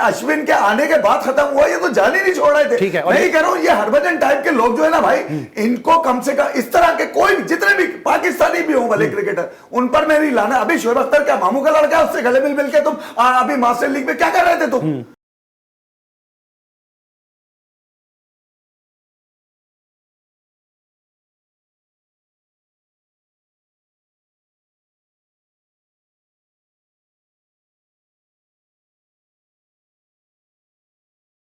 अश्विन के आने के बाद खत्म हुआ, ये तो जान ही नहीं छोड़ रहे थे। ठीक है, मैं ही कह रहा हूं ये हरभजन टाइप के लोग जो है ना भाई, इनको कम से कम इस तरह के कोई जितने भी पाकिस्तानी भी हो भले क्रिकेटर, उन पर मैं नहीं लाना। अभी शोएब अख्तर क्या मामू का लड़का, उससे गले मिल के तुम अभी मास्टर लीग में क्या कर रहे थे तुम?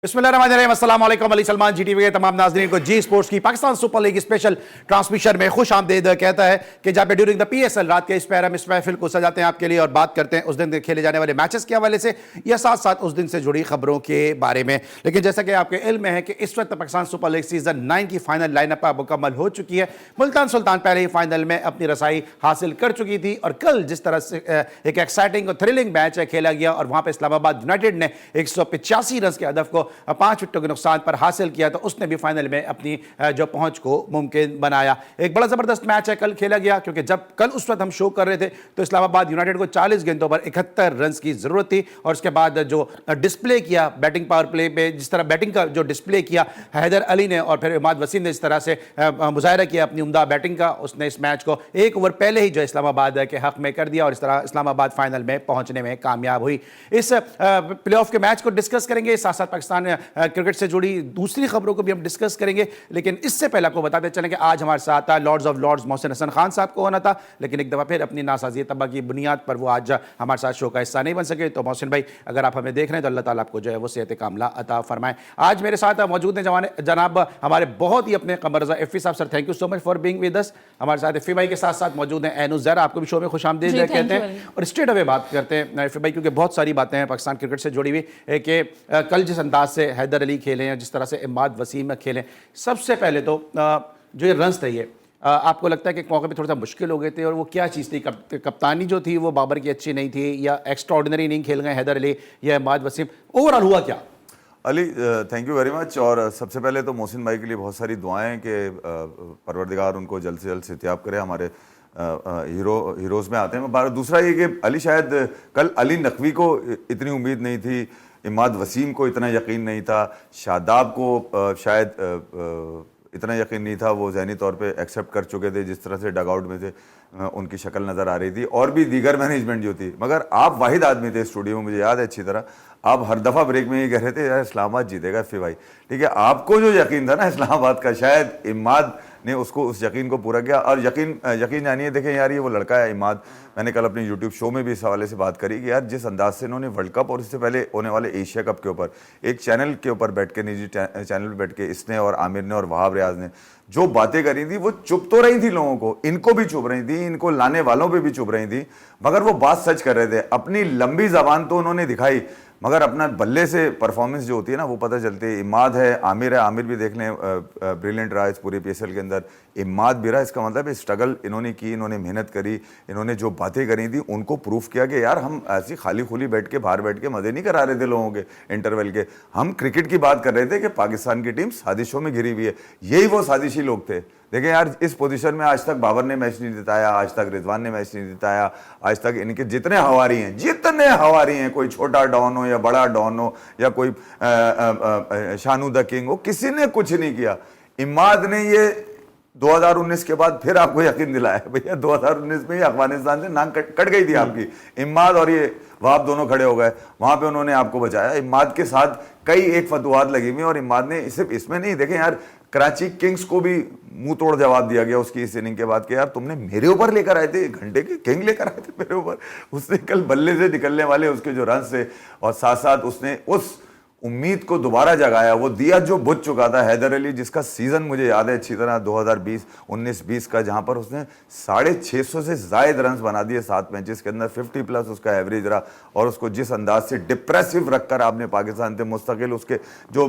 बिस्मिल्लाहिर्रहमानिर्रहीम, अस्सलाम वालेकुम। अली सलमान जीटीवी के तमाम नाज़रीन को जी स्पोर्ट्स की Pakistan super league special transmission में खुश आमदीद कहता है कि जहाँ पे ड्यूरिंग द पीएसएल रात के इस पैर हम इस महफिल को सजाते हैं आपके लिए और बात करते हैं उस दिन खेले जाने वाले मैचेस के हवाले से या साथ साथ उस दिन से जुड़ी खबरों के बारे में। लेकिन जैसा कि आपके इल्म में है कि इस वक्त पाकिस्तान सुपर लीग सीजन 9 की फाइनल लाइनअप मुकम्मल हो चुकी है। मुल्तान सुल्तान पहले ही फाइनल में अपनी रसाई हासिल कर चुकी थी और कल जिस तरह से एक एक्साइटिंग और थ्रिलिंग मैच खेला गया और वहां पर इस्लामाबाद यूनाइटेड ने 185 रन के हदफ को 5 विकेटों के नुकसान पर हासिल किया, तो उसने भी फाइनल में अपनी जो पहुंच को मुमकिन बनाया। एक बड़ा जबरदस्त मैच है कल खेला गया, क्योंकि जब कल उस वक्त हम शो कर रहे थे तो इस्लामाबाद यूनाइटेड को 40 गेंदों पर 71 रन की जरूरत थी और उसके बाद जो डिस्प्ले किया बैटिंग पावर प्ले पे, जिस तरह बैटिंग का जो डिस्प्ले किया हैदर अली ने और फिर इमाद वसीम ने, इस तरह से मुजाहरा किया अपनी उम्दा बैटिंग का, उसने इस मैच को एक ओवर पहले ही जो इस्लामाबाद के हक में कर दिया और इस तरह इस्लामाबाद फाइनल में पहुंचने में कामयाब हुई। इस प्ले ऑफ के मैच को डिस्कस करेंगे, साथ साथ पाकिस्तान क्रिकेट से जुड़ी दूसरी खबरों को भी हम डिस्कस करेंगे। लेकिन इससे पहले आपको बताते चलें कि आज हमारे साथ Lords of Lords Mohsin Hasan Khan साहब को होना था, लेकिन एक दफ़ा फिर अपनी नासाजी तबा की बुनियाद पर वो आज हमारे साथ शो का हिस्सा नहीं बन सके। तो मोहसिन भाई, अगर आप हमें देख रहे हैं तो अल्लाह ताला आपको जो है वो सेहत कामला अता फरमाए। आज मेरे साथ मौजूद हैं जनाब हमारे बहुत ही अपने कमर रज़ा इफ़ी साहब। Sir, thank you so much for being with us. हमारे साथ इफ़ी भाई के साथ साथ मौजूद हैं एनुस ज़हरा, आपको भी शो में खुश आमदीद कहते हैं। और स्ट्रेट अवे बात करते हैं इफ़ी भाई, क्योंकि बहुत सारी बातें हैं पाकिस्तान क्रिकेट से जुड़ी हुई कि कल जिस अंदाज से हैदर अली खेले हैं, जिस तरह से इमाद वसीम खेलें, सबसे पहले तो जो ये रन्स थे ये आपको लगता है कि मौके पे थोड़ा सा मुश्किल हो गए थे और वो क्या चीज़ थी? कप्तानी जो थी वो बाबर की अच्छी नहीं थी या एक्स्ट्राऑर्डिनरी इनिंग खेल गए हैदर अली या इमाद वसीम? ओवरऑल हुआ क्या? Ali, thank you very much. और सबसे पहले तो मोहसिन भाई के लिए बहुत सारी दुआएं कि परवरदिगार उनको जल्द से जल्द सेहतियाब करे। हमारे हीरोज़ में आते हैं। दूसरा ये कि अली, शायद कल अली नकवी को इतनी उम्मीद नहीं थी, इमाद वसीम को इतना यकीन नहीं था, शादाब को शायद इतना यकीन नहीं था। वो ज़हनी तौर पे एक्सेप्ट कर चुके थे जिस तरह से डग आउट में थे, उनकी शक्ल नज़र आ रही थी और भी दीगर मैनेजमेंट जो थी। मगर आप वाहिद आदमी थे स्टूडियो में, मुझे याद है अच्छी तरह, आप हर दफ़ा ब्रेक में ये कह रहे थे यार इस्लामाबाद जीतेगा इफ़ी भाई। ठीक है, आपको जो यकीन था ना इस्लामाबाद का, शायद इमाद ने उसको उस यकीन को पूरा किया। और यकीन जानिए, देखें यार, ये वो लड़का है इमाद। मैंने कल अपने यूट्यूब शो में भी इस हवाले से बात करी कि यार जिस अंदाज से इन्होंने वर्ल्ड कप और इससे पहले होने वाले एशिया कप के ऊपर एक चैनल के ऊपर बैठ के, निजी चैनल पर बैठ के इसने और आमिर ने और वहाब रियाज ने जो बातें करी थी, वो चुप तो रही थी लोगों को, इनको भी चुप रही थी, इनको लाने वालों पे भी चुप रही थी, मगर वो बात सच कर रहे थे। अपनी लंबी जबान तो उन्होंने दिखाई, मगर अपना बल्ले से परफॉर्मेंस जो होती है ना वो पता चलती है। इमाद है, आमिर भी देख लें, ब्रिलियंट रहा इस पूरे पीएसएल के अंदर, इमाद भी रहा। इसका मतलब स्ट्रगल इन्होंने की, इन्होंने मेहनत करी, इन्होंने जो बातें करी थी उनको प्रूफ किया कि यार हम ऐसी खाली खुली बैठ के बाहर बैठ के मज़े नहीं करा रहे थे लोगों के इंटरवल के, हम क्रिकेट की बात कर रहे थे कि पाकिस्तान की टीम साजिशों में घिरी हुई है। यही वो साजिशी लोग थे। देखें यार, इस पोजीशन में आज तक बाबर ने मैच नहीं जिताया, आज तक रिजवान ने मैच नहीं जिताया, आज तक इनके जितने हवारी हैं, कोई छोटा डॉन हो या बड़ा डॉन हो या कोई शानू द किंग हो, किसी ने कुछ नहीं किया। इमाद ने ये 2019 के बाद फिर आपको यकीन दिलाया, भैया 2019 में ही अफगानिस्तान से नाक कट गई थी आपकी। इमाद और ये वहाब दोनों खड़े हो गए, वहां पे उन्होंने आपको बचाया। इमाद के साथ कई एक फतवात लगी हुई और इमाद ने सिर्फ इसमें नहीं, देखें यार, कराची किंग्स को भी मुंह तोड़ जवाब दिया गया उसकी इस इनिंग के बाद कि यार तुमने मेरे ऊपर लेकर आए थे, घंटे के किंग लेकर आए थे मेरे ऊपर। उसने कल बल्ले से निकलने वाले उसके जो रन से और साथ साथ उसने उस उम्मीद को दोबारा जगाया, वो दिया जो बुझ चुका था। हैदर अली, जिसका सीजन मुझे याद है अच्छी तरह 2019-20 का, जहां पर उसने 650 से जायद रन बना दिए 7 मैचेस के अंदर, 50 प्लस उसका एवरेज रहा। और उसको जिस अंदाज से डिप्रेसिव रखकर आपने पाकिस्तान से मुस्तकिल उसके जो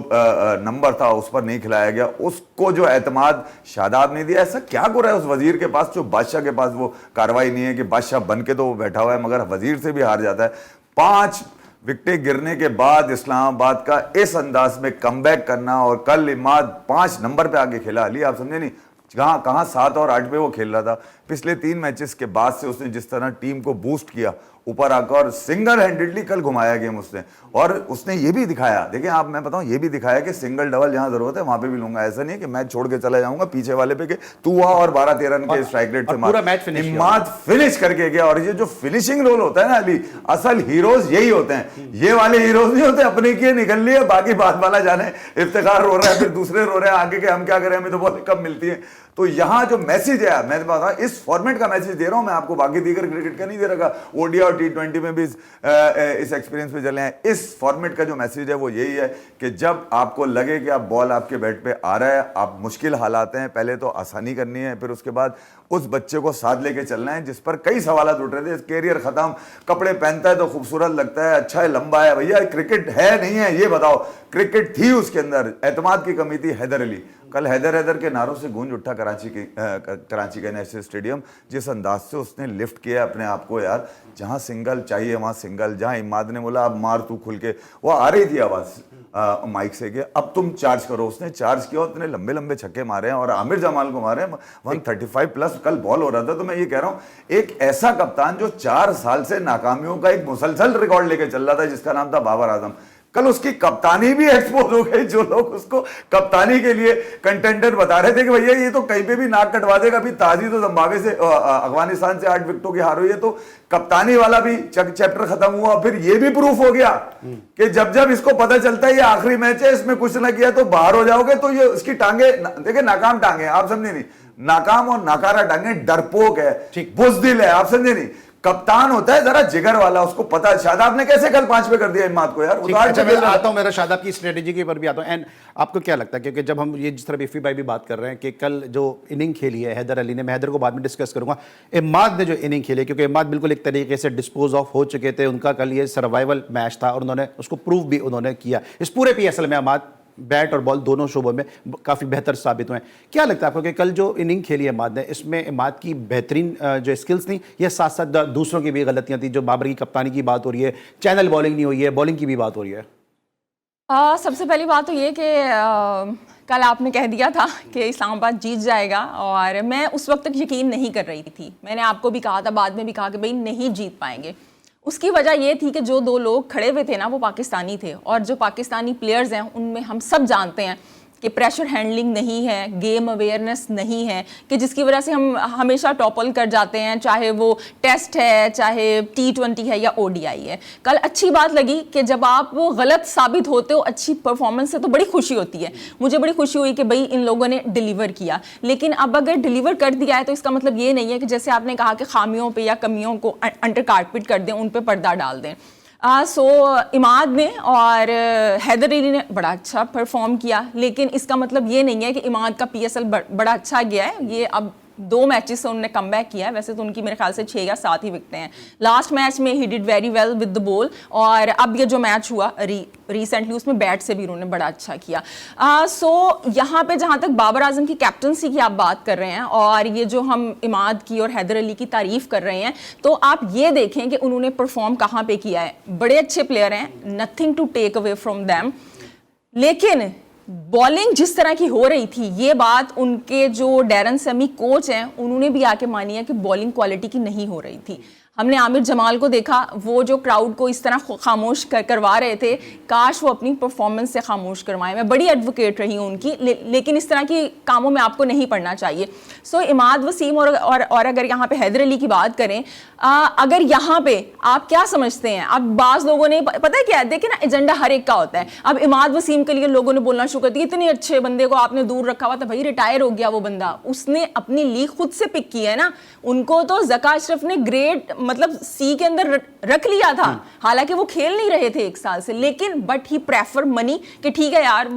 नंबर था उस पर नहीं खिलाया गया, उसको जो एतमाद शादाब ने दिया। ऐसा क्या गुर है उस वजीर के पास जो बादशाह के पास वो कार्रवाई नहीं है कि बादशाह बन के तो वो बैठा हुआ है मगर वजीर से भी हार जाता है। 5 विकेटें गिरने के बाद इस्लामाबाद का इस अंदाज में कमबैक करना, और कल इमाद 5 नंबर पे आके खेला। अली, आप समझे नहीं, कहाँ 7 और 8 पे वो खेल रहा था, पिछले 3 मैचेस के बाद से उसने जिस तरह टीम को बूस्ट किया ऊपर आकर, और सिंगल हैंडेडली कल घुमाया गेम उसने। और उसने ये भी दिखाया, देखिए आप, मैं बताऊं, ये भी दिखाया कि सिंगल डबल जहां जरूरत है वहां पे भी लूंगा। ऐसा नहीं है कि मैच छोड़ के चला जाऊंगा पीछे वाले पे, कि तू हुआ और 12-13 रन के स्ट्राइक रेट से पूरा मैच फिनिश इमाद फिनिश करके गया। और ये जो फिनिशिंग रोल होता है ना अली, असल हीरोज यही होते हैं। ये वाले हीरोज नहीं होते अपने किए निकल लिए, बाकी बाद वाला जाने, इफ्तिखार रो रहा है, फिर दूसरे रो रहे हैं आगे के, हम क्या करें, हमें तो बहुत कम मिलती है। तो यहां जो मैसेज है, मैं बता इस फॉर्मेट का मैसेज दे रहा हूं मैं आपको, बाकी दीगर क्रिकेट का नहीं दे रखा। ओडीआई और टी20 में भी इस एक्सपीरियंस पे चले हैं। इस फॉर्मेट का जो मैसेज है वो यही है कि जब आपको लगे कि आप बॉल आपके बैट पे आ रहा है, आप मुश्किल हालात हैं, पहले तो आसानी करनी है, फिर उसके बाद उस बच्चे को साथ लेके चलना है जिस पर कई सवाल उठ रहे थे। कैरियर खत्म, कपड़े पहनता है तो खूबसूरत लगता है, अच्छा है, लंबा है, भैया क्रिकेट है नहीं है ये बताओ। क्रिकेट थी उसके अंदर, एतमाद की कमी थी। हैदर अली, कल हैदर के नारों से गूंज उठा कराची के नेशनल स्टेडियम। जिस अंदाज से उसने लिफ्ट किया अपने आप को यार, जहां सिंगल चाहिए वहां सिंगल, जहां इमाद ने बोला अब मार तू खुल के, वो आ रही थी आवाज माइक से कि अब तुम चार्ज करो। उसने चार्ज किया, उतने लंबे लंबे छक्के मारे हैं और आमिर जमाल को मारे हैं 135 प्लस कल बॉल हो रहा था। तो मैं ये कह रहा हूं एक ऐसा कप्तान जो 4 साल से नाकामियों का एक मुसलसल रिकॉर्ड लेके चल रहा था जिसका नाम था बाबर आजम, कल उसकी कप्तानी भी एक्सपोज हो गई। जो लोग उसको कप्तानी के लिए कंटेंडर बता रहे थे कि भैया ये तो कहीं पे भी नाक कटवा देगा, अभी ताजी तो जिम्बाब्वे से अफगानिस्तान से 8 विकेटों की हार हुई है, तो कप्तानी वाला भी चैप्टर खत्म हुआ। फिर ये भी प्रूफ हो गया कि जब जब इसको पता चलता है ये आखिरी मैच है, इसमें कुछ ना किया तो बाहर हो जाओगे, तो ये उसकी टांगे देखिए, नाकाम टांगे, आप समझे नहीं, नाकाम और नाकारा टांगे, डरपोक है, बुज़दिल है, आप समझे नहीं। कप्तान होता है जरा जिगर वाला, उसको पता है। शादाब ने कैसे कल 5 पे कर दिया इमाद को यार, अच्छा मैं आता हूं, मेरा शादाब की स्ट्रेटेजी के ऊपर भी आता हूं। एंड आपको क्या लगता है, क्योंकि जब हम ये जिस तरह इफ़ी भाई भी बात कर रहे हैं कि कल जो इनिंग खेली है हैदर अली ने, मैं हैदर को बाद में डिस्कस करूंगा, इमाद ने जो इनिंग खेली, क्योंकि इमाद बिल्कुल एक तरीके से डिस्पोज ऑफ हो चुके थे, उनका कल ये सर्वाइवल मैच था और उन्होंने उसको प्रूव भी उन्होंने किया। इस पूरे PSL में इमाद बैट और बॉल दोनों शोबों में काफ़ी बेहतर साबित हुए हैं। क्या लगता है आपको कि कल जो इनिंग खेली है इमाद ने, इसमें इमाद की बेहतरीन जो स्किल्स थी या साथ साथ दूसरों की भी गलतियां थी? जो बाबर की कप्तानी की बात हो रही है, चैनल बॉलिंग नहीं हुई है, बॉलिंग की भी बात हो रही है। सबसे पहली बात तो ये कि कल आपने कह दिया था कि इस्लामाबाद जीत जाएगा, और मैं उस वक्त तक यकीन नहीं कर रही थी। मैंने आपको भी कहा था, बाद में भी कहा कि भाई नहीं जीत पाएंगे। उसकी वजह ये थी कि जो 2 लोग खड़े हुए थे ना वो पाकिस्तानी थे, और जो पाकिस्तानी प्लेयर्स हैं उनमें हम सब जानते हैं कि प्रेशर हैंडलिंग नहीं है, गेम अवेयरनेस नहीं है, कि जिसकी वजह से हम हमेशा टॉपल कर जाते हैं, चाहे वो टेस्ट है, चाहे T20 है या ODI है। कल अच्छी बात लगी कि जब आप गलत साबित होते हो अच्छी परफॉर्मेंस से तो बड़ी खुशी होती है। मुझे बड़ी खुशी हुई कि भाई इन लोगों ने डिलीवर किया। लेकिन अब अगर डिलीवर कर दिया है तो इसका मतलब ये नहीं है कि जैसे आपने कहा कि खामियों पे या कमियों को अंडर कारपेट कर दें, उन पे पर्दा डाल दें। इमाद ने और हैदर अली ने बड़ा अच्छा परफॉर्म किया, लेकिन इसका मतलब ये नहीं है कि इमाद का PSL बड़ा अच्छा गया है। ये अब 2 मैचेस से उन्होंने कम बैक किया है। वैसे तो उनकी मेरे ख्याल से 6 या 7 ही विकटें हैं। लास्ट मैच में he did very well with the ball, और अब ये जो मैच हुआ रिसेंटली उसमें बैट से भी उन्होंने बड़ा अच्छा किया। यहाँ पे जहाँ तक बाबर आजम की कैप्टनसी की आप बात कर रहे हैं और ये जो हम इमाद की और हैदर अली की तारीफ कर रहे हैं, तो आप ये देखें कि उन्होंने परफॉर्म कहाँ पे किया है। बड़े अच्छे प्लेयर हैं, nothing to take away from them, लेकिन बॉलिंग जिस तरह की हो रही थी, ये बात उनके जो डैरन समी कोच हैं उन्होंने भी आके मानी है कि बॉलिंग क्वालिटी की नहीं हो रही थी। हमने आमिर जमाल को देखा, वो जो क्राउड को इस तरह खामोश करवा रहे थे, काश वो अपनी परफॉर्मेंस से खामोश करवाएं। मैं बड़ी एडवोकेट रही हूँ उनकी, लेकिन इस तरह की कामों में आपको नहीं पड़ना चाहिए। इमाद वसीम और अगर यहाँ पे हैदर अली की बात करें, अगर यहाँ पे आप क्या समझते हैं, अब बाज़ लोगों ने पता है क्या, देखिए ना, एजेंडा हर एक का होता है। अब इमाद वसीम के लिए लोगों ने बोलना शुरू कर दिया, इतने अच्छे बंदे को आपने दूर रखा हुआ था, भाई रिटायर हो गया वो बंदा, उसने अपनी लीग खुद से पिक की है ना। उनको तो ज़का अशरफ ने ग्रेड मतलब C के अंदर रख लिया था, हालांकि वो खेल नहीं रहे थे 1 साल से, लेकिन बट ही प्रेफर मनी कि ठीक है यार,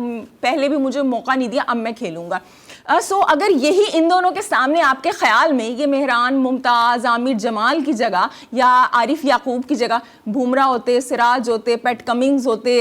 पहले भी मुझे मौका नहीं दिया, अब मैं खेलूंगा। अगर यही इन दोनों के सामने आपके ख्याल में ये मेहरान मुमताज़, आमिर जमाल की जगह या आरिफ याकूब की जगह बुमराह होते, सिराज होते, पैट कमिंग्स होते,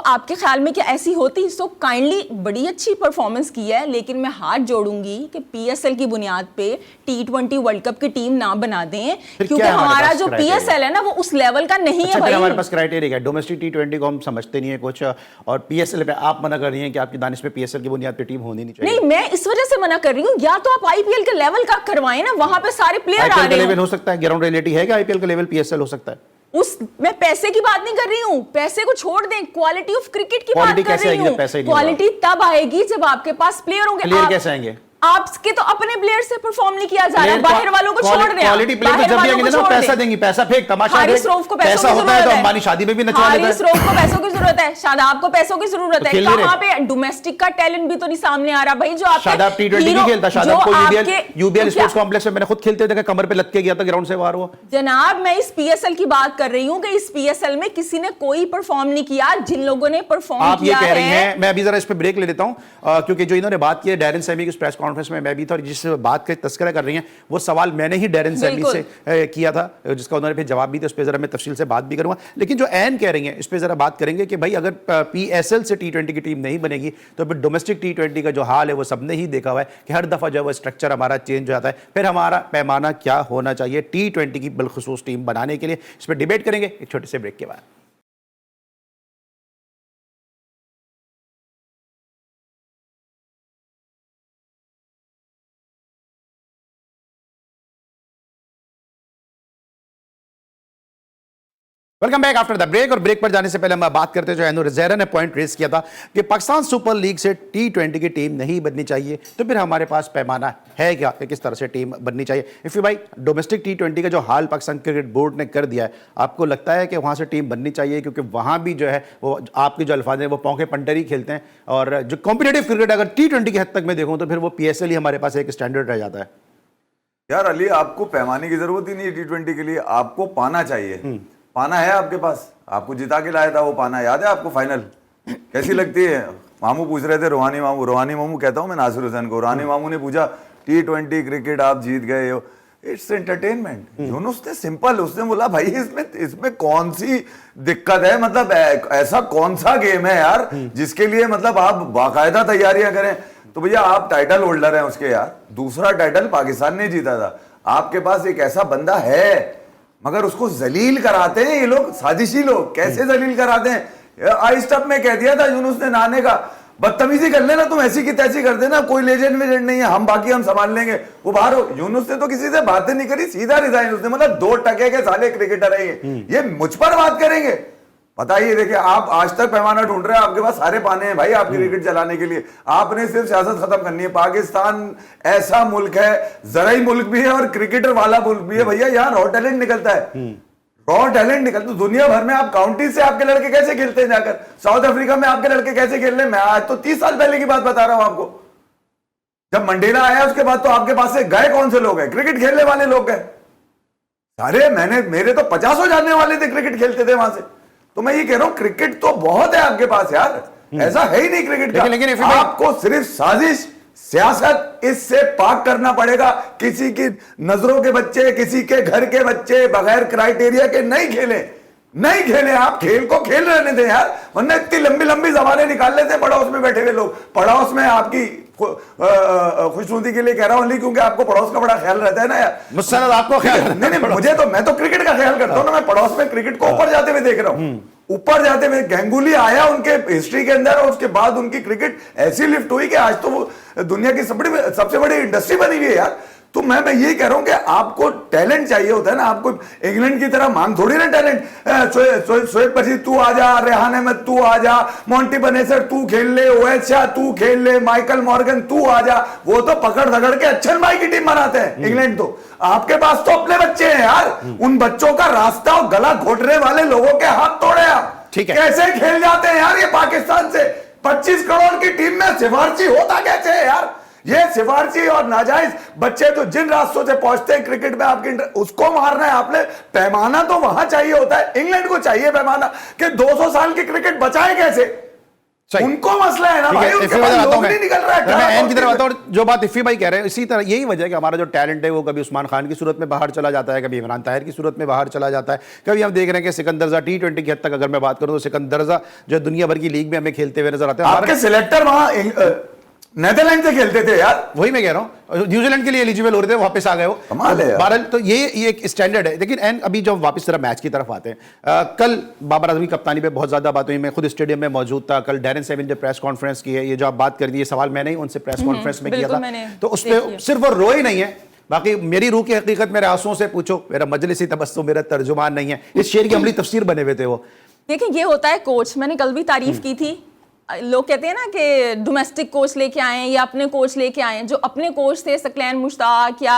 आपके ख्याल में क्या ऐसी होती? काइंडली बड़ी अच्छी परफॉर्मेंस की है, लेकिन मैं हाथ जोड़ूंगी कि PSL की बुनियाद पे T20 वर्ल्ड कप की टीम ना बना दें, क्योंकि हमारा जो PSL है ना वो उस लेवल का नहीं है भाई। हमारे पास क्राइटेरिया है, डोमेस्टिक T20 को हम समझते नहीं है कुछ, और PSL पे आप मना कर रही हैं कि आपकी दानिश में PSL की बुनियाद पे टीम होनी नहीं चाहिए। नहीं, मैं इस वजह से मना कर रही हूँ, या तो आप आईपीएल के लेवल का करवाएं ना, वहां पे सारे प्लेयर आ आईपीएल का रहे लेवल हैं। हो सकता है, ग्राउंड रियलिटी है कि आईपीएल का लेवल पीएसएल हो सकता है? मैं पैसे की बात नहीं कर रही हूँ, पैसे को छोड़ दें, क्वालिटी ऑफ क्रिकेट की बात क्वालिटी कर कैसे रही आएगी हूँ। जब पैसे ही नहीं क्वालिटी तब आएगी जब आपके पास प्लेयर होंगे। प्लेयर कैसे आएंगे? आपके तो अपने प्लेयर से परफॉर्म नहीं किया जा रहा, बाहर वालों को छोड़ रहे हैं। क्वालिटी प्लेयर तो जब भी आएंगे ना पैसा देंगे, पैसा फेंक तमाशा हारिस रऊफ को पैसों की होता है तो जरूरत अंबानी शादी में भी नचवा लेता हारिस है। रऊफ को पैसों की जरूरत है, शादाब को पैसों की जरूरत है। खेल नहीं कहां पे डोमेस्टिक का टैलेंट भी तो नहीं सामने आ रहा भाई। जो आपके शादाब टी20 नहीं खेलता, शादाब को यूबीएल स्पोर्ट्स कॉम्प्लेक्स में मैंने खुद खेलते देखा, कमर पे लग के गया था ग्राउंड से बाहर वो। जनाब मैं इस पीएसएल की बात कर रही हूं कि इस पीएसएल में किसी ने कोई परफॉर्म नहीं किया, जिन लोगों ने परफॉर्म आप ये किया कह रही है। हैं, मैं अभी जरा इस पे ब्रेक ले लेता हूं, क्योंकि जो इन्होंने बात की है डैरेन सैमी की प्रेस कॉन्फ्रेंस में मैं भी था, और जिस बात का तस्करा कर रही हैं वो सवाल मैंने ही डैरेन सैमी से किया था, जिसका उन्होंने फिर जवाब भी दिया। उस पर जरा मैं तफसील से बात भी करूंगा, लेकिन जो एन कह रही हैं इस पे जरा बात करेंगे कि भाई अगर पीएसएल से टी20 की टीम नहीं बनेगी तो फिर डोमेस्टिक टी20 का जो हाल है वो सबने ही देखा हुआ है कि हर दफा जब वो स्ट्रक्चर हमारा चेंज हो जाता है, फिर हमारा पैमाना क्या होना चाहिए टी20 की बिलखुसूस टीम बनाने के लिए। इस पर डिबेट करेंगे एक छोटे से ब्रेक के बाद। Welcome back after the break. और ब्रेक पर जाने से पहले हम बात करते हैं, जो एनो रिजैरा ने पॉइंट रेज किया था कि पाकिस्तान सुपर लीग से टी20 की टीम नहीं बननी चाहिए, तो फिर हमारे पास पैमाना है क्या कि किस तरह से टीम बननी चाहिए। इफ़ी भाई, डोमेस्टिक टी20 का जो हाल पाकिस्तान क्रिकेट बोर्ड ने कर दिया है, आपको लगता है कि वहाँ से टीम बननी चाहिए? क्योंकि वहाँ भी जो है वो आपके जो अल्फाज हैं वो पौंके पंटरी खेलते हैं, और जो कॉम्पिटेटिव क्रिकेट अगर टी20 की हद तक मैं देखूँ तो फिर वो पीएसएल ही हमारे पास एक स्टैंडर्ड रह जाता है। यार अली, आपको पैमाने की जरूरत ही नहीं है टी20 के लिए, आपको पाना चाहिए। पाना है आपके पास, आपको जिता के लाया था वो पाना, याद है आपको? फाइनल कैसी लगती है? मामू पूछ रहे थे, रोहानी मामू कहता हूं मैं नासिर हुसैन को, रोहानी मामू ने पूछा टी20 क्रिकेट आप जीत गए हो, इट्स एंटरटेनमेंट। यूनुस ने सिंपल, उसने बोला भाई इसमें कौन सी दिक्कत है, मतलब ऐसा कौन सा गेम है यार जिसके लिए मतलब आप बाकायदा तैयारियां करें? तो भैया आप टाइटल होल्डर हैं उसके यार, दूसरा टाइटल पाकिस्तान ने जीता था, आपके पास एक ऐसा बंदा है, मगर उसको जलील कराते हैं ये लोग, साजिशी लोग। कैसे जलील कराते हैं? आई स्टप में कह दिया था यूनुस ने नाने का, बदतमीजी कर लेना तुम, ऐसी की तैसी कर देना, कोई लेजेंड वेजेंड नहीं है, हम बाकी हम संभाल लेंगे, वो बाहर हो। यूनुस ने तो किसी से बातें नहीं करी, सीधा रिजाइन उसने, मतलब 2 टके के साले क्रिकेटर है ये मुझ पर बात करेंगे? बताइए, देखिए आप आज तक पैमाना ढूंढ रहे हैं, आपके पास सारे पाने हैं भाई आपकी क्रिकेट चलाने के लिए, आपने सिर्फ सियासत खत्म करनी है। पाकिस्तान ऐसा मुल्क है, ज़राई मुल्क भी है और क्रिकेटर वाला मुल्क भी है भैया, यहाँ रॉ टैलेंट निकलता है, रॉ टैलेंट निकलता है। दुनिया भर में आप काउंटी से आपके लड़के कैसे खेलते हैं जाकर, साउथ अफ्रीका में आपके लड़के कैसे खेल रहे हैं? मैं आज तो 30 साल पहले की बात बता रहा हूं आपको, जब मंडेला आया उसके बाद तो आपके पास से गए कौन से लोग हैं? क्रिकेट खेलने वाले लोग गए सारे। मेरे तो 50 जानने वाले थे क्रिकेट खेलते थे वहां से। तो मैं ये कह रहा हूं क्रिकेट तो बहुत है आपके पास यार, ऐसा है ही नहीं क्रिकेट का। लेकिन आपको सिर्फ साजिश, सियासत, इससे पाक करना पड़ेगा। किसी की नजरों के बच्चे, किसी के घर के बच्चे बगैर क्राइटेरिया के नहीं खेले, आप खेल को खेल रहने दें यार, वरना इतनी लंबी लंबी जबानें निकाल लेते हैं पड़ोस में बैठे हुए लोग। पड़ोस में आपकी खुशनुदी के लिए कह रहा हूं, क्योंकि आपको पड़ोस का बड़ा ख्याल रहता है ना यार। मुझसे आपको ख्याल नहीं, मैं तो क्रिकेट का ख्याल करता हूं ना, मैं पड़ोस में क्रिकेट को ऊपर जाते हुए देख रहा हूं, ऊपर जाते हुए। गांगुली आया उनके हिस्ट्री के अंदर और उसके बाद उनकी क्रिकेट ऐसी लिफ्ट हुई कि आज तो वो दुनिया की सबसे बड़ी इंडस्ट्री बनी हुई है यार। तो मैं ये कह रहा हूं कि आपको टैलेंट चाहिए होता है ना, आपको इंग्लैंड की तरह मांग थोड़ी ना टैलेंट। शोएब पची तू आ जा, रेहान अहमद तू आ जा, मोंटी बनेसर तू खेल ले, ओएस शाह तू खेल ले, माइकल मॉर्गन तू आ जा, वो तो पकड़ दगड़ के अच्छन भाई की टीम बनाते हैं इंग्लैंड। तो आपके पास तो अपने बच्चे हैं यार, उन बच्चों का रास्ता और गला घोटने वाले लोगों के हाथ तोड़े आप। ठीक है, कैसे खेल जाते हैं यार ये पाकिस्तान से? 25 करोड़ की टीम में सिफारशी होता कैसे है यार? ये सिफारशी और नाजायज बच्चे तो जिन रास्तों से पहुंचते हैं क्रिकेट में, आपकी उसको मारना है आपने। पैमाना तो वहां चाहिए होता है, इंग्लैंड को चाहिए पैमाना कि 200 साल की क्रिकेट बचाए कैसे, उनको मसला है ना भाई, उनके पास लोग नहीं निकल रहा है। मैं एन की तरफ आता हूं, जो बात इफ़ी भाई कह रहे हैं इसी तरह यही वजह है कि हमारा जो टैलेंट है वो कभी उस्मान खान की सूरत में बाहर चला जाता है, कभी इमरान ताहिर की सूरत में बाहर चला जाता है, कभी हम देख रहे हैं कि सिकंदर रजा टी20 की हद तक अगर मैं बात करूं तो सिकंदर रजा जो दुनिया भर की लीग में हमें खेलते हुए नजर आते हैं। आपके सिलेक्टर वहां नेदरलैंड से खेलते थे यार। वही मैं कह रहा हूं, न्यूजीलैंड के लिए एलिजिबल हो रहे थे, वापस आ गए वो। कमाल है यार। बहरहाल तो ये एक स्टैंडर्ड है। लेकिन एंड अभी जब वापस तरह मैच की तरफ आते हैं, कल बाबर आजमी कप्तानी पे बहुत ज्यादा बात हुई। मैं खुद स्टेडियम में मौजूद था कल। डैरेन सेविन ने प्रेस कॉन्फ्रेंस की है, ये जो आप बात कर दी, ये सवाल मैंने ही उनसे प्रेस कॉन्फ्रेंस में किया था, तो उस पर सिर्फ वो रोए नहीं है, बाकी मेरी रूह की हकीकत मेरे आंसुओं से पूछो, मेरा मजलिसी तबस्सुम मेरा तर्जुमान नहीं है। इस शेर की अमली तफसीर बने हुए थे वो। देखिए ये होता है कोच, मैंने कल भी तारीफ की थी। लोग कहते हैं ना कि डोमेस्टिक कोच लेके आए या अपने कोच लेके आए। जो अपने कोच थे सकलैन मुश्ताक या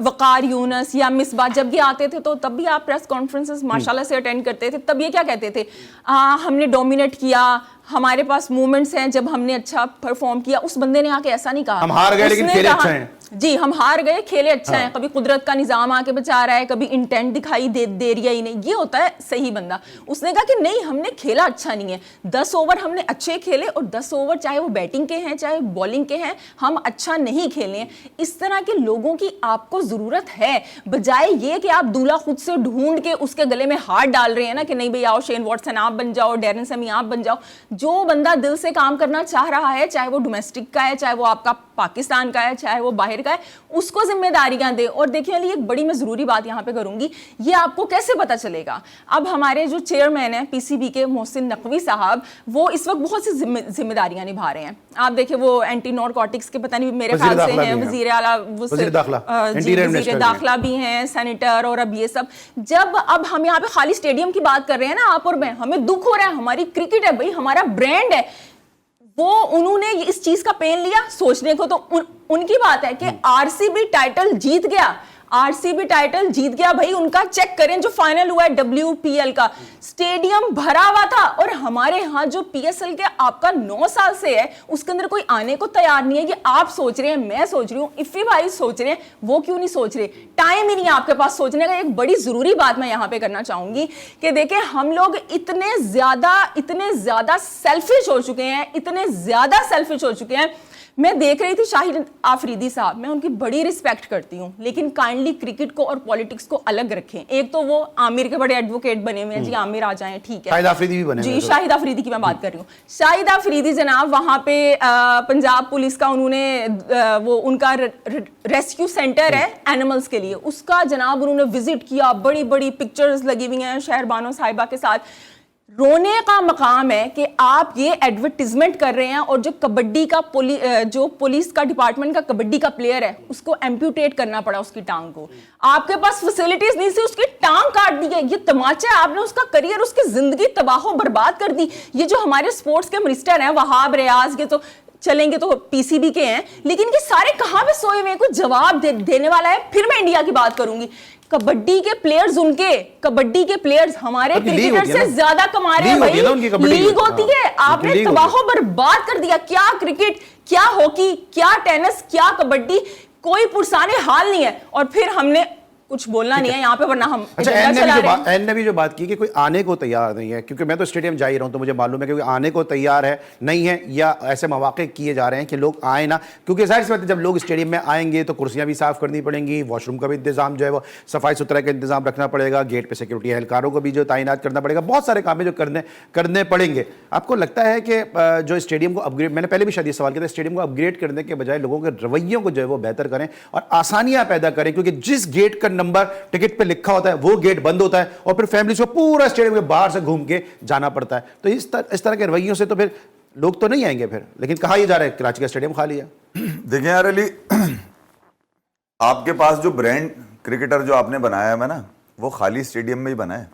वकार यूनस या मिसबा, जब भी आते थे तो तब भी आप प्रेस कॉन्फ्रेंसेस माशाल्लाह से अटेंड करते थे। तब ये क्या कहते थे, हमने डोमिनेट किया, हमारे पास मूवमेंट्स हैं जब हमने अच्छा परफॉर्म किया। उस बंदे ने आके ऐसा नहीं कहा हम हार गए लेकिन खेले अच्छा हैं। जी, हम हार गए, खेले अच्छा है। कभी कुदरत का निजाम आके बचा रहा है, कभी इंटेंट दिखाई दे रही है ही नहीं। ये होता है सही बंदा। उसने कहा कि नहीं, हमने खेला अच्छा नहीं है। 10 ओवर हमने अच्छे खेले और 10 ओवर चाहे वो बैटिंग के हैं चाहे बॉलिंग के हैं, हम अच्छा नहीं खेले हैं। इस तरह के लोगों की आपको जरूरत है, बजाय ये कि आप दूल्हा खुद से ढूंढ के उसके गले में हाथ डाल रहे हैं ना कि नहीं भाई आओ शेन वॉटसन आप बन जाओ, डैरेन सेमी आप बन जाओ। जो बंदा दिल से काम करना चाह रहा है, चाहे वो डोमेस्टिक का है, चाहे वो आपका पाकिस्तान का है, चाहे वो बाहर का है, उसको जिम्मेदारियां दे। और देखिए अली, एक बड़ी मैं जरूरी बात यहां पे करूंगी, ये आपको कैसे पता चलेगा। अब हमारे जो चेयरमैन है पीसीबी के, मोहसिन नकवी साहब, वो इस वक्त बहुत सी जिम्मेदारियां निभा रहे हैं। आप देखिए वो एंटी नॉर्कोटिक्स के पता नहीं मेरे ख्याल से हैं, वजीर आला वजीर दाखिला भी हैं, सेनेटर, और अब ये सब। जब अब हम यहाँ पे खाली स्टेडियम की बात कर रहे हैं ना आप और मैं, हमें दुख हो रहा है। हमारी क्रिकेट है भाई, हमारा ब्रांड है, वो उन्होंने इस चीज का पेन लिया। सोचने को तो उनकी बात है कि आरसीबी टाइटल जीत गया, आरसीबी टाइटल जीत गया भाई। उनका चेक करें जो फाइनल हुआ है डब्ल्यूपीएल का, स्टेडियम भरा हुआ था। और हमारे यहाँ जो पीएसएल के आपका 9 साल से है, उसके अंदर कोई आने को तैयार नहीं है। ये आप सोच रहे हैं, मैं सोच रही हूँ, इफी भाई सोच रहे हैं, वो क्यों नहीं सोच रहे? टाइम ही नहीं है आपके पास सोचने का। एक बड़ी जरूरी बात मैं यहाँ पे करना चाहूंगी कि देखिए हम लोग इतने ज्यादा सेल्फिश हो चुके हैं, इतने ज्यादा सेल्फिश हो चुके हैं। मैं देख रही थी शाहिद आफरीदी साहब, मैं उनकी बड़ी रिस्पेक्ट करती हूँ, लेकिन काइंडली क्रिकेट को और पॉलिटिक्स को अलग रखें। एक तो वो आमिर के बड़े एडवोकेट बने हुए हैं, जी आमिर आ जाएं, ठीक है। शाहिद आफरीदी भी बने जी, शाहिद आफरीदी की मैं बात कर रही हूँ। शाहिद आफरीदी जनाब वहां पे पंजाब पुलिस का उन्होंने वो उनका रेस्क्यू सेंटर है एनिमल्स के लिए, उसका जनाब उन्होंने विजिट किया। बड़ी बड़ी पिक्चर्स लगी हुई हैं शहरबानो साहिबा के साथ। रोने का मकाम है कि आप ये एडवर्टीजमेंट कर रहे हैं और जो कबड्डी का जो पुलिस का डिपार्टमेंट का कबड्डी का प्लेयर है, उसको एम्प्यूटेट करना पड़ा उसकी टांग को। आपके पास फैसिलिटीज नहीं थी, उसकी टांग काट दी गई। ये तमाचा, आपने उसका करियर, उसकी जिंदगी तबाह बर्बाद कर दी। ये जो हमारे स्पोर्ट्स के मिनिस्टर हैं वहाब रियाज, के तो चलेंगे तो पीसीबी के हैं, लेकिन ये सारे कहां पे सोए हुए हैं? कोई जवाब देने वाला है? फिर मैं इंडिया की बात करूंगी। कबड्डी के प्लेयर्स, कबड्डी के प्लेयर्स हमारे क्रिकेटर से ज्यादा कमा रहे हैं भाई। लीग होती है, आपने तबाह बर्बाद कर दिया। क्या क्रिकेट, क्या हॉकी, क्या टेनिस, क्या कबड्डी, कोई पुरसाने हाल नहीं है। और फिर हमने कुछ बोलना नहीं है यहाँ पे, वरना हम अच्छा एन ने भी जो बात की कि कोई आने को तैयार नहीं है, क्योंकि मैं तो स्टेडियम जा ही रहा हूँ तो मुझे मालूम है कि कोई आने को तैयार है नहीं है, या ऐसे मौके किए जा रहे हैं कि लोग आए ना। क्योंकि जाहिर सी बात है जब लोग स्टेडियम में आएंगे तो कुर्सियां भी साफ करनी पड़ेंगी, वॉशरूम का भी इंतजाम जो है वो सफाई सुथरा का इंतजाम रखना पड़ेगा, गेट पर सिक्योरिटी एहलकारों को भी जो तैनात करना पड़ेगा, बहुत सारे काम है जो करने पड़ेंगे। आपको लगता है कि जो स्टेडियम को अपग्रेड, मैंने पहले भी शायद ये सवाल किया था, स्टेडियम को अपग्रेड करने के बजाय लोगों के रवैयों को जो है वो बेहतर करें और आसानियां पैदा करें, क्योंकि जिस गेट का नंबर टिकट पे लिखा होता है वो गेट बंद होता है और फिर फैमिली को पूरा स्टेडियम के बाहर से घूम के जाना पड़ता है। तो इस तरह के रवैयों से तो फिर लोग तो नहीं आएंगे फिर। लेकिन कहा यह जा रहा है कराची का स्टेडियम खाली है। देखिए यार अली, आपके पास जो ब्रांड क्रिकेटर जो आपने बनाया है ना, वो खाली स्टेडियम में ही बना है।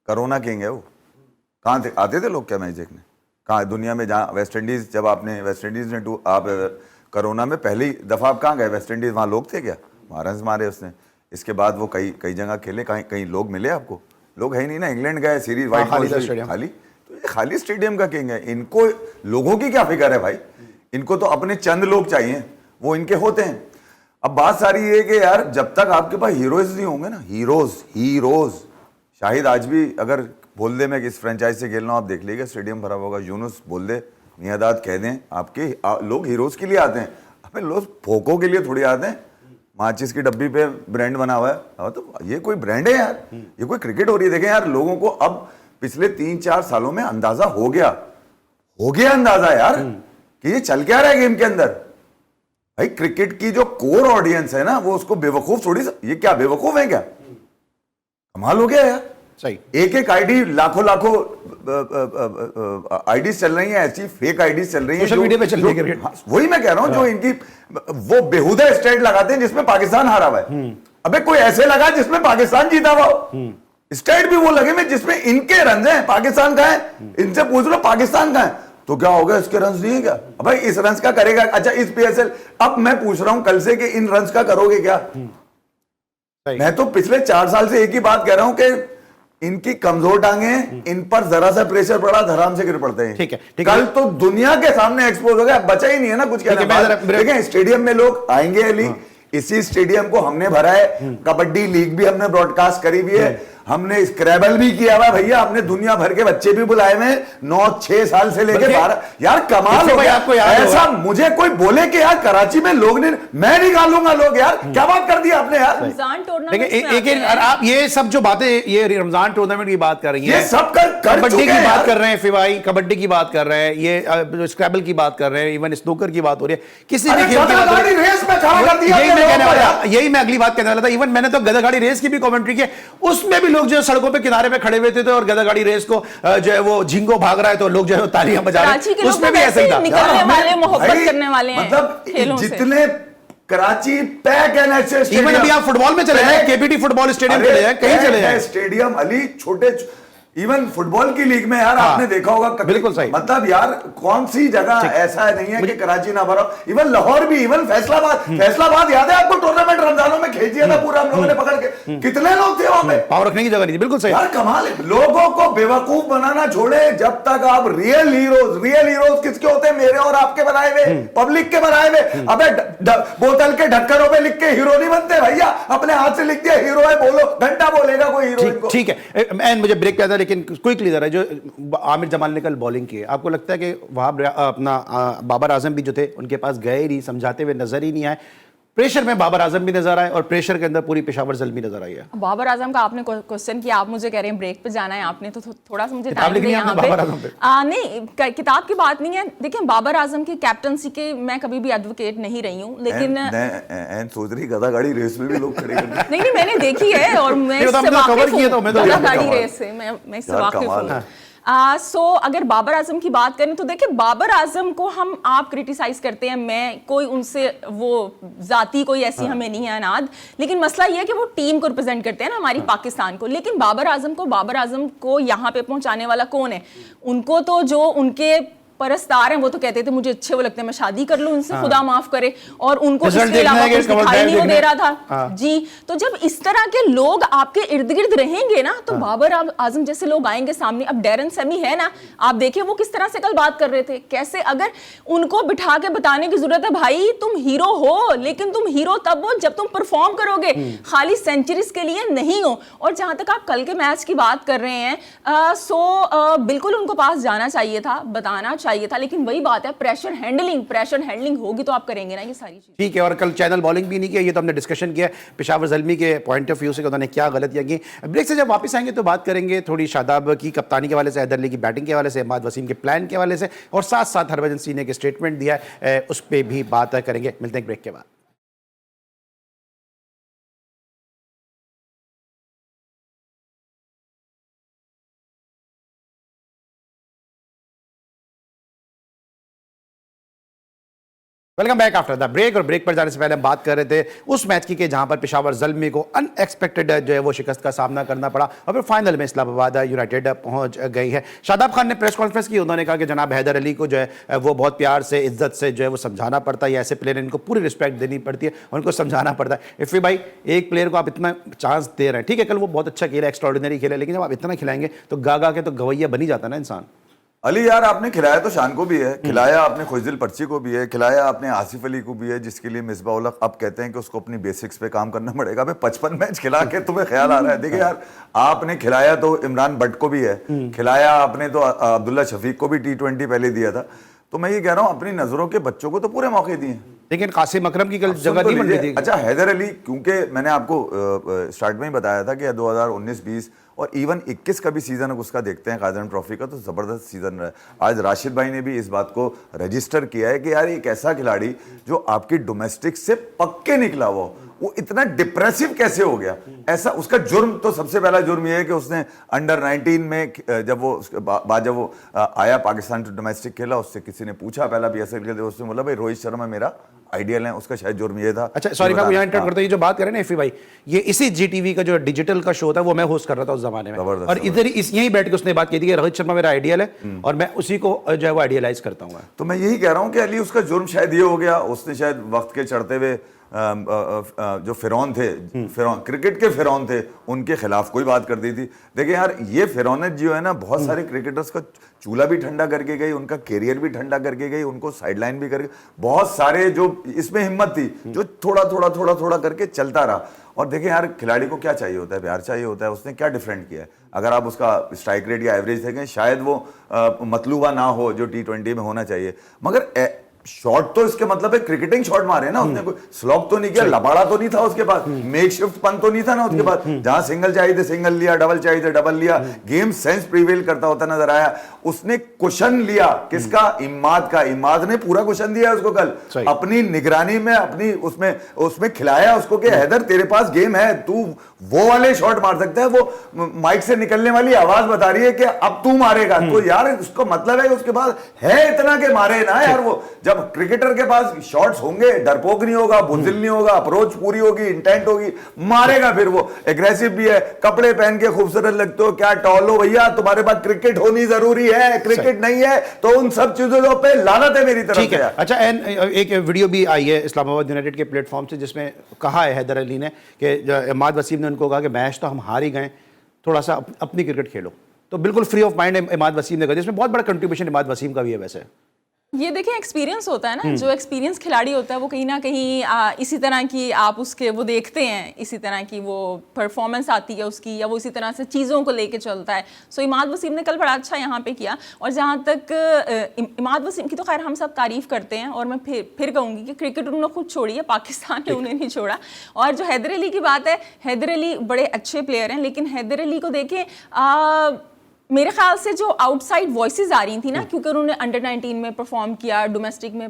कोरोना किंग है वो। कहाँ थे, आते थे लोग क्या मैच देखने? कहाँ दुनिया में? जहाँ वेस्ट इंडीज, जब आपने वेस्ट इंडीज ने आप कोरोना में पहली दफा आप कहाँ गए? वेस्ट इंडीज, वहाँ लोग थे क्या? वहाँ रन्स मारे उसने। इसके बाद वो कई जगह खेले, कहीं लोग मिले आपको? लोग है ही नहीं ना। इंग्लैंड गए, सीरीज वाइट खाली। तो ये खाली स्टेडियम का किंग है। इनको लोगों की क्या फिक्र है भाई? इनको तो अपने चंद लोग चाहिए, वो इनके होते हैं। अब बात सारी ये कि यार जब तक आपके पास हीरोज नहीं होंगे ना, हीरोज शाहिद आज भी अगर बोल दे मैं इस फ्रेंचाइज से खेल रहा हूँ, आप देख लीजिए स्टेडियम भरा होगा। यूनुस बोल दे, मियादाद कह दें, आपके लोग हीरोज के लिए आते हैं। हमें लोग फोको के लिए थोड़ी आते हैं। माचिस की डब्बी पे ब्रांड बना हुआ है, तो ये कोई ब्रांड है यार? ये कोई क्रिकेट हो रही है? देखें यार, लोगों को अब पिछले 3-4 सालों में अंदाजा हो गया अंदाजा यार कि ये चल क्या रहा है गेम के अंदर। भाई क्रिकेट की जो कोर ऑडियंस है ना, वो उसको बेवकूफ थोड़ी, ये क्या बेवकूफ है क्या? कमाल हो गया यार। सही। एक एक आईडी, लाखों लाखों आईडीज चल रही हैं, ऐसी फेक आईडीज चल रही हैं सोशल मीडिया पे चल रही है क्रिकेट। हाँ, वही मैं कह रहा हूं, जो इनकी वो बेहुदा स्टेट लगाते हैं जिसमें पाकिस्तान हारा हुआ है। अबे कोई ऐसे लगा जिसमें पाकिस्तान जीता हुआ हो। स्टेट भी वो लगे में जिसमें इनके रन हैं, पाकिस्तान का है। इनसे पूछ लो पाकिस्तान का है तो क्या होगा, इसके रन नहीं है क्या? भाई इस रन का करेगा, अच्छा इस पीएसएल, अब मैं पूछ रहा हूं कल से कि इन रन का करोगे क्या? मैं तो पिछले 4 साल से एक ही बात कह रहा हूं कि इनकी कमजोर टांगे हैं, इन पर जरा सा प्रेशर पड़ा धराम से गिर पड़ते हैं। ठीक है, कल तो दुनिया के सामने एक्सपोज हो गया, बचा ही नहीं है ना कुछ कहना। देखें स्टेडियम में लोग आएंगे अली, इसी स्टेडियम को हमने भरा है, कबड्डी लीग भी हमने ब्रॉडकास्ट करी भी है, हमने स्क्रैबल भी किया हुआ भैया, हमने दुनिया भर के बच्चे भी बुलाए हुए 9-6 साल से लेके 12। यार कमाल हो गया। आपको याद ऐसा मुझे कोई बोले कि यार कराची में लोग नहीं, मैं निकालूंगा लोग, यार क्या बात कर दी आपने यार। रमजान लेकिन आप ये सब जो बातें, ये रमजान टूर्नामेंट की बात कर रही है, ये सब कर कबड्डी की चुके बात हैं कर रहे हैं, फिवाई कबड्डी की बात कर रहे हैं, ये स्क्रैबल की बात कर रहे हैं, इवन स्नूकर की बात हो रही है, किसी भी खेल की बात हो रही है। रेस में खड़ा कर दिया यही मैं कहने वाला, आपने। यही मैं अगली बात कहने वाला था। इवन मैंने तो गधागाड़ी रेस की भी कमेंट्री की, उसमें भी लोग जो है सड़कों पे किनारे पे खड़े हुए थे और गधागाड़ी रेस को जो है वो झिंगो भाग रहा है तो लोग जो है तालियां बजा रहे हैं, उसमें भी ऐसे ही था। निकलने वाले, मोहब्बत करने वाले हैं मतलब खेलों से। जितने कराची पैक है ना स्टेडियम, इवन अभी आप फुटबॉल में चले जाए, केपीटी फुटबॉल स्टेडियम चले जाए, कहीं चले जाए, स्टेडियम अली छोटे, इवन फुटबॉल की लीग में यार आपने देखा होगा, बिल्कुल सही। मतलब यार कौन सी जगह ऐसा नहीं है कि कराची ना भरा। इवन लाहौर भी, इवन फैसलाबाद याद है आपको, टूर्नामेंट रमजानों में खेल दिया था पूरा हम लोगों ने पकड़ के, कितने लोग थे वहां पे, पावर रखने की जगह नहीं थी। बिल्कुल सही यार कमाल है। लोगों को बेवकूफ बनाना छोड़े, जब तक आप रियल हीरोज किसके होते हैं? मेरे और आपके बनाए हुए, पब्लिक के बनाए हुए। अबे बोतल के ढक्कनों पे लिख के हीरो नहीं बनते भैया, अपने हाथ से लिख दिया हीरो है, बोलो घंटा बोलेगा कोई हीरो। ठीक है, मैं मुझे ब्रेक पे आता, लेकिन क्विकली जरा, जो आमिर जमाल ने कल बॉलिंग की है, आपको लगता है कि वहां अपना बाबर आजम भी जो थे उनके पास गए नहीं, समझाते हुए नजर ही नहीं आए? प्रेशर में बाबर आजम भी नजर आए और प्रेशर के अंदर पूरी पेशावर ज़ल्मी नजर आई है। बाबर आजम का आपने क्वेश्चन किया, आप मुझे कह रहे हैं ब्रेक पे जाना है, आपने तो थोड़ा सा मुझे किताब टाइम लिखनी दिया है यहाँ आपने बाबर आजम पे। पे? नहीं, किताब की बात नहीं है। देखिए बाबर आजम की कैप्टनसी के मैं कभी भी एडवोकेट नहीं रही हूँ, लेकिन सोच रही गधागाड़ी रेस में भी लोग खड़े कर नहीं, मैंने देखी है और मैं ये तो इससे हमने कवर वाकिफ किया, तो हूँ, मैं तो गधागाड़ी रेस से मैं इससे वाकिफ हूँ। सो अगर बाबर आजम की बात करें तो देखिए बाबर आजम को आप क्रिटिसाइज करते हैं, मैं कोई उनसे वो जाती कोई ऐसी हमें नहीं है अनाद, लेकिन मसला ये है कि वो टीम को रिप्रेजेंट करते हैं ना, हमारी पाकिस्तान को। लेकिन बाबर आजम को यहाँ पे पहुंचाने वाला कौन है? उनको तो जो उनके परस्तार हैं वो तो कहते थे मुझे अच्छे वो लगते हैं, मैं शादी कर लूं उनसे, खुदा माफ करे, और उनको इसके अलावा कुछ दिखाई नहीं वो दे रहा था जी। तो जब इस तरह के लोग आपके इर्द गिर्द रहेंगे ना, तो बाबर आजम जैसे लोग आएंगे सामने। अब डैरन सेमी है ना, आप देखिए वो किस तरह से कल बात कर रहे थे, कैसे अगर उनको बिठा के बताने की जरूरत है, भाई तुम हीरो हो, लेकिन तुम हीरो तब हो जब तुम परफॉर्म करोगे, खाली सेंचुरीज के लिए नहीं हो। और जहां तक आप कल के मैच की बात कर रहे हैं, बिल्कुल उनको पास जाना चाहिए था, बताना चाहिए था, लेकिन वही बात है प्रेशर हैंडलिंग होगी तो आप करेंगे ना ये सारी चीज। ठीक है, और कल चैनल बॉलिंग भी नहीं किया, ये तो हमने डिस्कशन किया पेशावर ज़ल्मी के पॉइंट ऑफ व्यू से, उन्होंने क्या गलतियां की। ब्रेक से जब वापस आएंगे तो बात करेंगे थोड़ी शादाब की कप्तानी के हवाले से, हैदर अली की बैटिंग के हवाले से, अहमद वसीम के प्लान के हवाले से, और साथ साथ हरभजन सिंह ने एक स्टेटमेंट दिया है, उस पर भी बात करेंगे। मिलते हैं ब्रेक के बाद। Welcome back after the break. और ब्रेक पर जाने से पहले हम बात कर रहे थे उस मैच की कि जहां पर पेशावर ज़ल्मी को अनएक्सपेक्टेड जो है वो शिकस्त का सामना करना पड़ा और फिर फाइनल में इस्लामाबाद यूनाइटेड पहुंच गई है। शादाब खान ने प्रेस कॉन्फ्रेंस की, उन्होंने कहा कि जनाब हैदर अली को जो है वो बहुत प्यार से, इज्जत से जो है वो समझाना पड़ता है, ऐसे प्लेयर इनको पूरी रिस्पेक्ट देनी पड़ती है, उनको समझाना पड़ता है। इफ़ी भाई एक प्लेयर को आप इतना चांस दे रहे हैं, ठीक है कल वो बहुत अच्छा खेला, एक्स्ट्राऑर्डिनरी खेला, लेकिन जब आप इतना खिलाएंगे तो गा के तो गवैया बनी जाता ना इंसान। अली यार आपने खिलाया तो शान को भी है, खिलाया आपने खुशदिल पर्ची को भी है, खिलाया आपने आसिफ अली को भी है, जिसके लिए मिसबा उल हक अब कहते हैं कि उसको अपनी बेसिक्स पे काम करना पड़ेगा। अबे 55 मैच खिला के तुम्हें ख्याल आ रहा है? देखिए यार आपने खिलाया तो इमरान भट्ट को भी है, खिलाया आपने तो अब्दुल्ला शफीक को भी T20 पहले दिया था। तो मैं ये कह रहा हूँ अपनी नजरों के बच्चों को तो पूरे मौके दिए। लेकिन कासिम अकरम की कल जगह तो नहीं बन रही लीजिए। थी। अच्छा, हैदर अली, क्योंकि मैंने आपको स्टार्ट में ही बताया था कि 2019-20 और इवन 21 का भी सीजन उसका देखते हैं काज़िम ट्रॉफी का, तो ज़बरदस्त सीजन रहा है। आज राशिद भाई ने भी इस बात को रजिस्टर किया है कि यार एक ऐसा खिलाड़ी जो आपकी डोमेस्टिक से पक्के निकला हुआ, वो इतना डिप्रेसिव कैसे हो गया। ऐसा उसका जुर्म, तो सबसे पहला जुर्म ये है कि उसने अंडर 19 में जब वो बाद जब वो आया पाकिस्तान टू डोमेस्टिक खेला, उससे किसी ने पूछा पहला PSL के, उसने बोला भाई रोहित शर्मा मेरा आइडियल है, उसका शायद जुर्म ये था। अच्छा सॉरी, मैं यहाँ इंटरप्ट करता हूँ, ये जो बात करें ना एफी भाई, ये इसी GTV का जो डिजिटल का शो था वो मैं होस्ट कर रहा था उस जमाने में, और इधर यहीं बैठ के उसने बात की थी कि रोहित शर्मा मेरा आइडियल है और मैं उसी को जो है वो आइडियलाइज करता हूँ। तो मैं यही कह रहा हूँ कि अली उसका जुर्म शायद ये हो गया, उसने शायद वक्त के चढ़ते हुए जो फिरौन थे, क्रिकेट के फिरौन थे, उनके खिलाफ कोई बात कर दी थी। देखिए यार, ये फिरौनत जो है ना, बहुत सारे क्रिकेटर्स का चूल्हा भी ठंडा करके गई, उनका कैरियर भी ठंडा करके गई, उनको साइडलाइन भी करके, बहुत सारे जो इसमें हिम्मत थी जो थोड़ा करके चलता रहा। और देखिए यार, खिलाड़ी को क्या चाहिए होता है, प्यार चाहिए होता है। उसने क्या डिफरेंट किया है? अगर आप उसका स्ट्राइक रेट या एवरेज देखें, शायद वो मतलूबा ना हो जो T20 में होना चाहिए, मगर शॉट तो इसके मतलब है क्रिकेटिंग शॉट मारे ना उसने, कोई स्लॉग तो नहीं किया, लबाड़ा तो नहीं था उसके पास, मेकशिफ्ट पन तो नहीं था ना उसके पास, जहां सिंगल चाहिए थे सिंगल लिया, डबल चाहिए थे डबल लिया, गेम सेंस प्रिवेल करता होता नजर आया। उसने कुशन लिया किसका? इमाद का। इमाद ने पूरा कुशन दिया उसको कल, अपनी निगरानी में, अपनी उसमें खिलाया उसको कि हैदर तेरे पास गेम है, तू वो वाले शॉट मार सकता है। वो माइक से निकलने वाली आवाज बता रही है कि अब तू मारेगा, तो यार उसको मतलब है उसके पास है इतना के मारे ना यार। वो जब क्रिकेटर के पास शॉट्स होंगे, डरपोक नहीं होगा, बुजिल नहीं होगा, अप्रोच पूरी होगी, इंटेंट होगी, मारेगा। फिर वो एग्रेसिव भी है, कपड़े पहन के खूबसूरत लगते हो, क्या टॉल हो भैया, तुम्हारे पास क्रिकेट होनी जरूरी है, क्रिकेट नहीं है तो उन सब चीजों पे लानत है मेरी तरफ से। अच्छा, एक वीडियो भी आई है इस्लामाबाद यूनाइटेड के प्लेटफॉर्म से, जिसमें कहा है हैदर अली ने कि इमाद वसीम ने उनको कहा कि मैच तो हम हार ही गए, थोड़ा सा अपनी क्रिकेट खेलो। तो बिल्कुल free of mind Imad Wasim ने कहा, जिसमें बहुत बड़ा कंट्रीब्यूशन इमाद वसीम का भी है। वैसे ये देखिए एक्सपीरियंस होता है ना, जो एक्सपीरियंस खिलाड़ी होता है वो कहीं ना कहीं इसी तरह की आप उसके वो देखते हैं, इसी तरह की वो परफॉर्मेंस आती है उसकी, या वो इसी तरह से चीज़ों को लेके चलता है। सो इमाद वसीम ने कल बड़ा अच्छा यहाँ पे किया। और जहाँ तक इमाद वसीम की तो खैर हम सब तारीफ़ करते हैं, और मैं फिर कहूँगी कि क्रिकेट उन्होंने खुद छोड़ी है, पाकिस्तान ने उन्हें नहीं छोड़ा। और जो हैदर अली की बात है, हैदर अली बड़े अच्छे प्लेयर हैं, लेकिन हैदर अली को देखें, मेरे ख्याल से जो आउटसाइड वॉइसेस आ रही थी ना, क्योंकि उन्होंने अंडर 19 में परफॉर्म किया, डोमेस्टिक में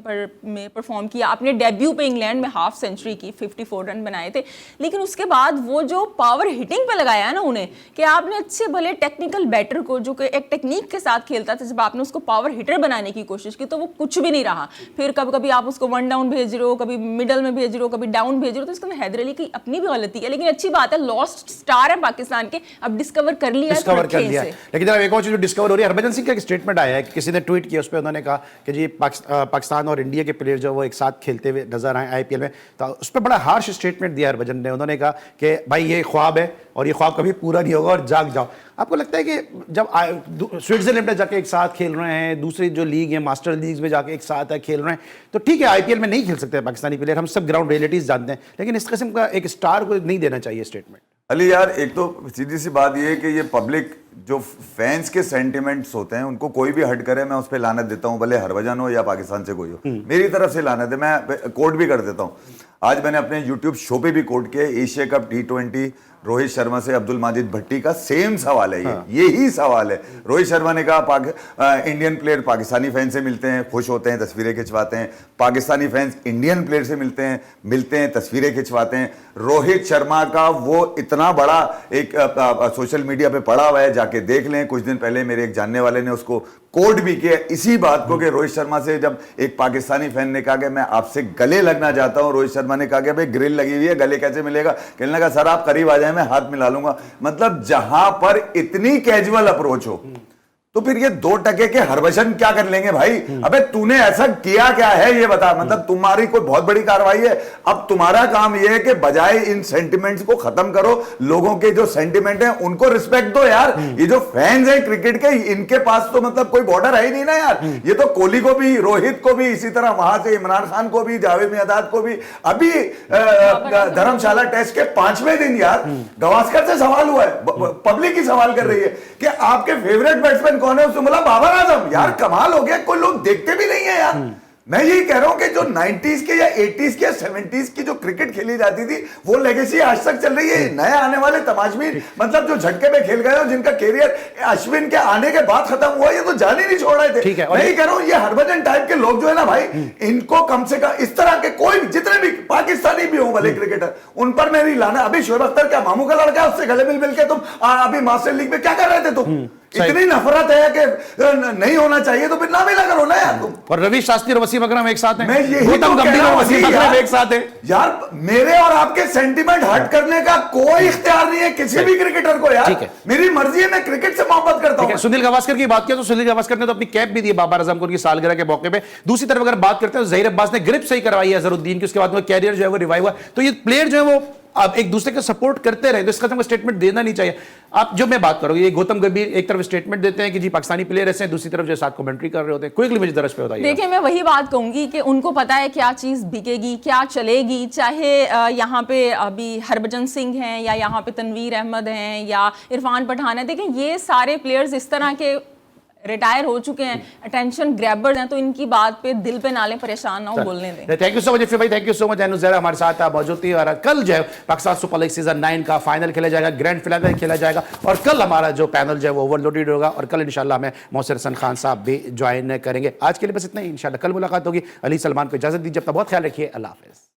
परफॉर्म किया, अपने डेब्यू पे इंग्लैंड में हाफ सेंचुरी की, 54 रन बनाए थे, लेकिन उसके बाद वो जो पावर हिटिंग पे लगाया है ना उन्हें, कि आपने अच्छे भले टेक्निकल बैटर को जो कि एक टेक्निक के साथ खेलता था, जब आपने उसको पावर हिटर बनाने की कोशिश की तो वो कुछ भी नहीं रहा। फिर कभी कभी आप उसको वन डाउन भेज रहे हो, कभी मिडल में भेज रहे हो, कभी डाउन भेज रहे हो, तो इसके अंदर हैदर अली की अपनी भी गलती है। लेकिन अच्छी बात है, लॉस्ट स्टार है पाकिस्तान के, अब डिस्कवर कर लिया है। लेकिन एक और चीज जो डिस्कवर हो रही है, हरभजन सिंह का एक स्टेटमेंट आया है, किसी ने ट्वीट किया, उस पर उन्होंने कहा कि जी पाकिस्तान और इंडिया के प्लेयर जो वो एक साथ खेलते हुए नजर आए IPL में, तो उस पर बड़ा हार्श स्टेटमेंट दिया हरभजन ने। उन्होंने कहा कि भाई ये ख्वाब है और ये ख्वाब कभी पूरा नहीं होगा और जाग जाओ। आपको लगता है कि जब स्विट्जरलैंड में जाके एक साथ खेल रहे हैं, दूसरी जो लीग है मास्टर लीग्स में जाके एक साथ खेल रहे हैं, तो ठीक है IPL में नहीं खेल सकते पाकिस्तानी प्लेयर, हम सब ग्राउंड रियलिटीज जानते हैं, लेकिन इस किस्म का एक स्टार को नहीं देना चाहिए स्टेटमेंट। अली यार, एक तो सीधी सी बात ये है कि ये पब्लिक जो फैंस के सेंटिमेंट्स होते हैं उनको कोई भी हट करे, मैं उस पर लानत देता हूँ, भले हरभजन हो या पाकिस्तान से कोई हो, मेरी तरफ से लानत है, मैं कोट भी कर देता हूँ। आज मैंने अपने YouTube शो पे भी कोट किया, Asia cup T20 Rohit Sharma से अब्दुल माजिद भट्टी का सेम सवाल है, यही सवाल है। रोहित शर्मा ने कहा इंडियन प्लेयर पाकिस्तानी फैन से मिलते हैं, खुश होते हैं, तस्वीरें खिंचवाते हैं, पाकिस्तानी फैंस इंडियन प्लेयर से मिलते हैं, तस्वीरें खिंचवाते हैं। रोहित शर्मा का वो इतना बड़ा एक सोशल मीडिया पे पड़ा हुआ है, जाके देख लें। कुछ दिन पहले मेरे एक जानने वाले ने उसको कोट भी किया इसी बात को कि रोहित शर्मा से जब एक पाकिस्तानी फैन ने कहा कि मैं आपसे गले लगना चाहता हूं, रोहित शर्मा ने कहा कि भाई ग्रिल लगी हुई है, गले कैसे मिलेगा? कहने लगा सर आप करीब आ जाए, मैं हाथ मिला लूंगा। मतलब जहां पर इतनी कैजुअल अप्रोच हो, तो फिर ये 2 टके के हरभजन क्या कर लेंगे भाई? अबे तूने ऐसा किया क्या है ये बता। मतलब तुम्हारी कोई बहुत बड़ी कार्रवाई है, अब तुम्हारा काम ये है कि बजाय इन सेंटिमेंट्स को खत्म करो, लोगों के जो सेंटिमेंट हैं उनको रिस्पेक्ट दो यार। ये जो फैंस हैं क्रिकेट के, इनके पास तो मतलब कोई बॉर्डर है ही नहीं ना यार। ये तो कोहली को भी, रोहित को भी, इसी तरह वहां से इमरान खान को भी, जावेद मियांदाद को भी। अभी धर्मशाला टेस्ट के 5वें दिन यार गावस्कर से सवाल हुआ है, पब्लिक ही सवाल कर रही है कि आपके फेवरेट बैट्समैन कौन है? उसने बोला बाबर आजम। यार कमाल हो गया, कोई लोग देखते भी नहीं है यार। मैं यही कह रहा हूं कि जो 90s के या 80s के या 70s की जो क्रिकेट खेली जाती थी वो लेगेसी आज तक चल रही है। नए आने वाले तमाशबीन मतलब जो झटके में खेल गए और जिनका कैरियर अश्विन के आने के बाद खत्म हुआ, ये तो जान ही नहीं छोड़ रहे थे। मैं यही कह रहा हूं ये हरभजन टाइप के लोग जो है ना भाई, इनको कम से कम इस तरह के कोई जितने भी पाकिस्तानी भी हो भले क्रिकेटर, उन पर मेरी लाना। अभी शोएब अख्तर क्या मामू का लड़का है, उससे गले मिल के तुम अभी मास्टर लीग में क्या कर रहे थे तुम? इतनी नफरत है कि नहीं होना चाहिए तो फिर ना भी लगा होना यार तुम। और रवि शास्त्री और वसीम अकरम एक साथ हैं, मैं यही गौतम तो गंभीर और वसीम अकरम एक साथ हैं यार। मेरे और आपके सेंटीमेंट हट करने का कोई इख्तियार नहीं है किसी भी क्रिकेटर को यार। ठीक है। मेरी मर्जी है, मैं क्रिकेट से मोहब्बत करता हूं। सुनील गावस्कर की बात किया तो सुनील गावस्कर ने तो अपनी कैप भी दी बाबर आजम को उनकी सालगिरह के मौके पे। दूसरी तरफ अगर बात करते हैं जहीर अब्बास ने ग्रिप सही करवाई है अजहरुद्दीन की, उसके बाद में कैरियर जो है वो रिवाइव हुआ। तो ये प्लेयर जो है वो अब एक दूसरे को सपोर्ट करते रहे, तो इसका तो स्टेटमेंट देना नहीं चाहिए। आप जो मैं बात करूँ, ये गौतम गंभीर एक तरफ स्टेटमेंट देते हैं कि जी पाकिस्तानी प्लेयर ऐसे हैं, दूसरी तरफ जो साथ कमेंट्री कर रहे होते हैं। क्विकली मुझे दरज पे बताइए। देखिए मैं वही बात कहूंगी कि उनको पता है क्या चीज़ बिकेगी, क्या चलेगी, चाहे यहाँ पे अभी हरभजन सिंह हैं या यहाँ पे तनवीर अहमद हैं या इरफान पठान है। देखिए ये सारे प्लेयर्स इस तरह के रिटायर हो चुके हैं, अटेंशन ग्रैबर्स हैं, तो इनकी बात पे दिल पे नाले परेशान ना हो, बोलने दें। Thank you so much Iffi भाई, थैंक यू सो मच। एनु ज़हरा हमारे साथ मौजूद थी। और कल जो है पाकिस्तान सुपर लीग सीजन 9 का फाइनल खेला जाएगा, ग्रैंड फिनाले खेला जाएगा और कल हमारा जो पैनल जो है वो ओवरलोडेड होगा और कल इंशाल्लाह हमें मोहसिन हसन खान साहब भी ज्वाइन करेंगे। आज के लिए बस इतना ही, इंशाल्लाह कल मुलाकात होगी। अली सलमान को इजाजत दीजिए, अपना बहुत ख्याल रखिए, अल्लाह हाफिज़।